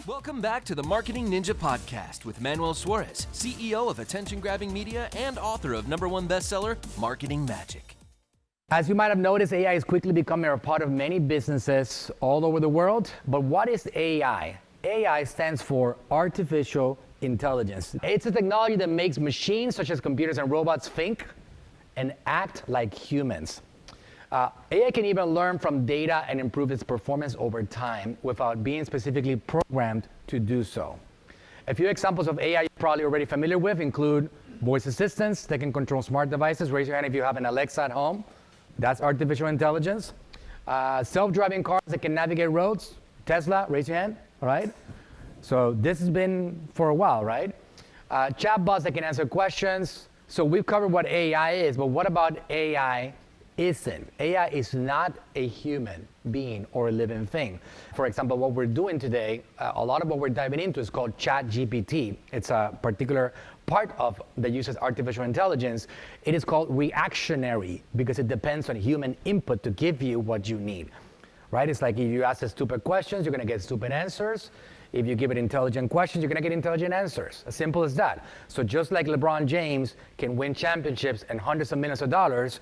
Welcome back to the Marketing Ninja Podcast with Manuel Suarez, CEO of attention-grabbing media and author of #1 bestseller, Marketing Magic. As you might have noticed, AI is quickly becoming a part of many businesses all over the world. But what is AI? AI stands for artificial intelligence. It's a technology that makes machines such as computers and robots think and act like humans. AI can even learn from data and improve its performance over time without being specifically programmed to do so. A few examples of AI you're probably already familiar with include voice assistants that can control smart devices. Raise your hand if you have an Alexa at home. That's artificial intelligence. Self-driving cars that can navigate roads. Tesla, raise your hand, all right? So this has been for a while, right? Chatbots that can answer questions. So we've covered what AI is, but what about AI isn't? AI is not a human being or a living thing. For example, what we're doing today, a lot of what we're diving into is called ChatGPT. It's a particular part of that uses artificial intelligence. It is called reactionary because it depends on human input to give you what you need, right? It's like if you ask it stupid questions, you're gonna get stupid answers. If you give it intelligent questions, you're gonna get intelligent answers. As simple as that. So just like LeBron James can win championships and hundreds of millions of dollars,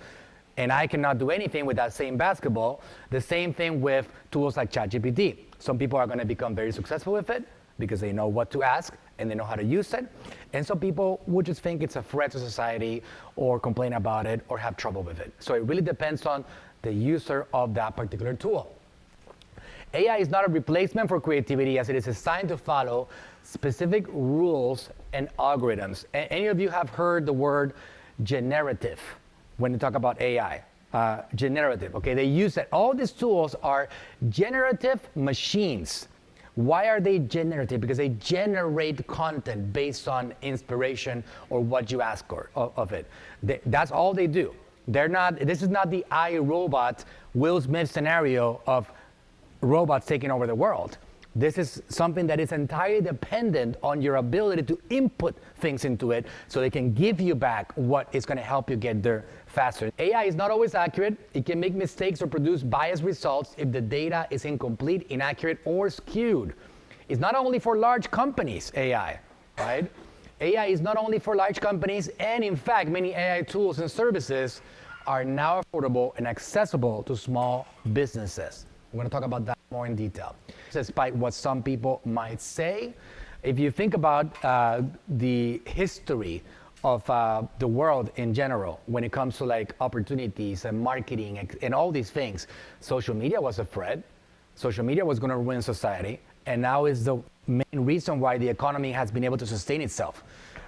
and I cannot do anything with that same basketball, the same thing with tools like ChatGPT. Some people are gonna become very successful with it because they know what to ask and they know how to use it. And some people would just think it's a threat to society or complain about it or have trouble with it. So it really depends on the user of that particular tool. AI is not a replacement for creativity as it is designed to follow specific rules and algorithms. Any of you have heard the word generative when you talk about AI? Generative, okay? They use it. All these tools are generative machines. Why are they generative? Because they generate content based on inspiration or what you ask of it. That's all they do. This is not the iRobot, Will Smith scenario of robots taking over the world. This is something that is entirely dependent on your ability to input things into it so they can give you back what is going to help you get there faster. AI is not always accurate. It can make mistakes or produce biased results if the data is incomplete, inaccurate, or skewed. It's not only for large companies, AI, right? AI is not only for large companies, and in fact, many AI tools and services are now affordable and accessible to small businesses. We're going to talk about that more in detail. Despite what some people might say, if you think about the history of the world in general, when it comes to like opportunities and marketing and all these things, social media was a threat. Social media was going to ruin society, and now is the main reason why the economy has been able to sustain itself.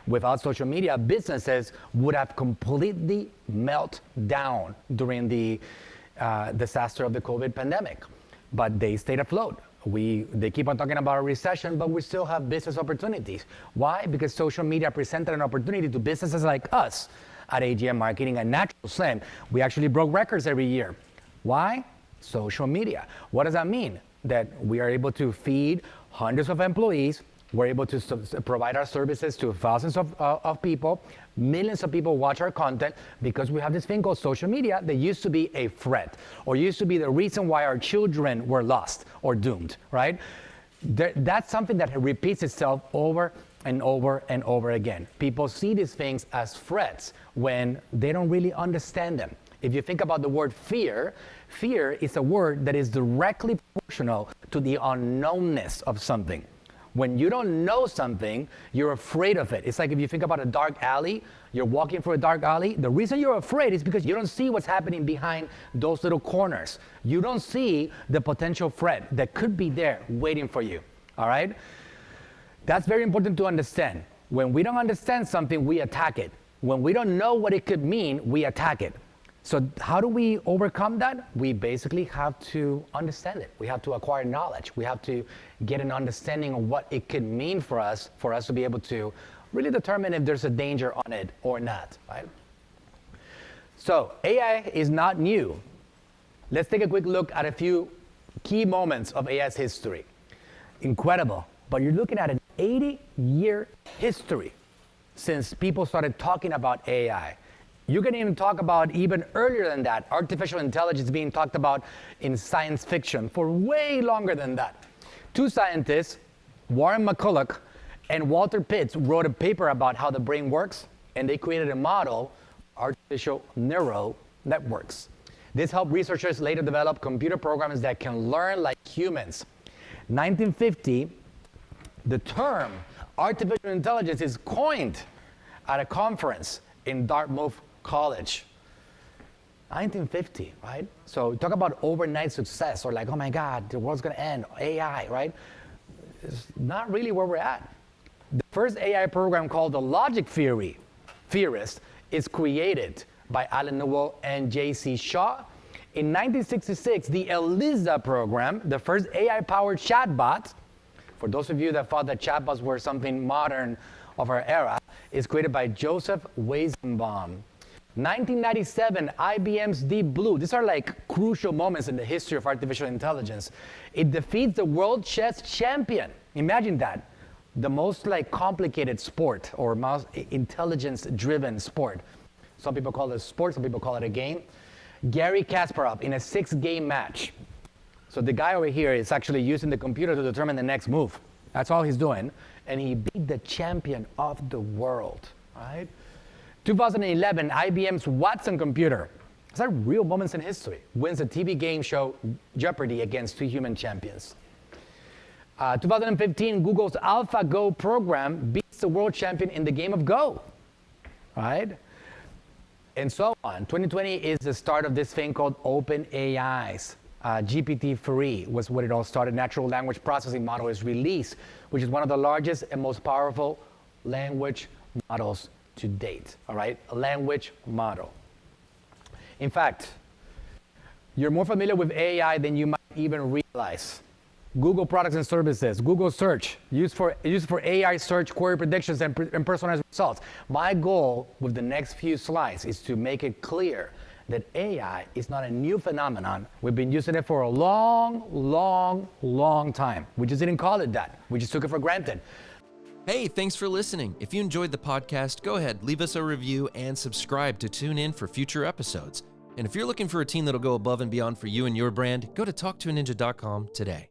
Without social media, businesses would have completely melted down during the disaster of the COVID pandemic. But they stayed afloat. They keep on talking about a recession, but we still have business opportunities. Why? Because social media presented an opportunity to businesses like us at AGM Marketing and Natural Slim. We actually broke records every year. Why? Social media. What does that mean? That we are able to feed hundreds of employees. We're able to provide our services to thousands of people. Millions of people watch our content because we have this thing called social media that used to be a threat or used to be the reason why our children were lost or doomed, right? That's something that repeats itself over and over and over again. People see these things as threats when they don't really understand them. If you think about the word fear, fear is a word that is directly proportional to the unknownness of something. When you don't know something, you're afraid of it. It's like if you think about a dark alley, you're walking through a dark alley. The reason you're afraid is because you don't see what's happening behind those little corners. You don't see the potential threat that could be there waiting for you, all right? That's very important to understand. When we don't understand something, we attack it. When we don't know what it could mean, we attack it. So how do we overcome that? We basically have to understand it. We have to acquire knowledge. We have to get an understanding of what it could mean for us to be able to really determine if there's a danger on it or not, right? So AI is not new. Let's take a quick look at a few key moments of AI's history. Incredible, but you're looking at an 80-year history since people started talking about AI. You can even talk about even earlier than that, artificial intelligence being talked about in science fiction for way longer than that. Two scientists Warren McCulloch and Walter Pitts wrote a paper about how the brain works, and they created a model, artificial neural networks. This helped researchers later develop computer programs that can learn like humans. 1950, the term artificial intelligence is coined at a conference in Dartmouth College. 1950, right? So talk about overnight success, or like, oh my God, the world's gonna end, AI, right? It's not really where we're at. The first AI program, called the Logic Theorist, is created by Alan Newell and J.C. Shaw. In 1966, the ELIZA program, the first AI-powered chatbot, for those of you that thought that chatbots were something modern of our era, is created by Joseph Weizenbaum. 1997, IBM's Deep Blue. These are like crucial moments in the history of artificial intelligence. It defeats the world chess champion. Imagine that. The most like complicated sport, or most intelligence-driven sport. Some people call it a sport, some people call it a game. Gary Kasparov in a 6-game match. So the guy over here is actually using the computer to determine the next move. That's all he's doing. And he beat the champion of the world, right? 2011, IBM's Watson computer, these are real moments in history, wins a TV game show Jeopardy against 2 human champions. 2015, Google's AlphaGo program beats the world champion in the game of Go, right? And so on. 2020 is the start of this thing called OpenAI's. GPT-3 was what it all started. Natural language processing model is released, which is one of the largest and most powerful language models to date, all right? A language model. In fact, you're more familiar with AI than you might even realize. Google products and services, Google search, used for AI search, query predictions, and personalized results. My goal with the next few slides is to make it clear that AI is not a new phenomenon. We've been using it for a long, long, long time. We just didn't call it that. We just took it for granted. Hey, thanks for listening. If you enjoyed the podcast, go ahead, leave us a review and subscribe to tune in for future episodes. And if you're looking for a team that'll go above and beyond for you and your brand, go to talktoaninja.com today.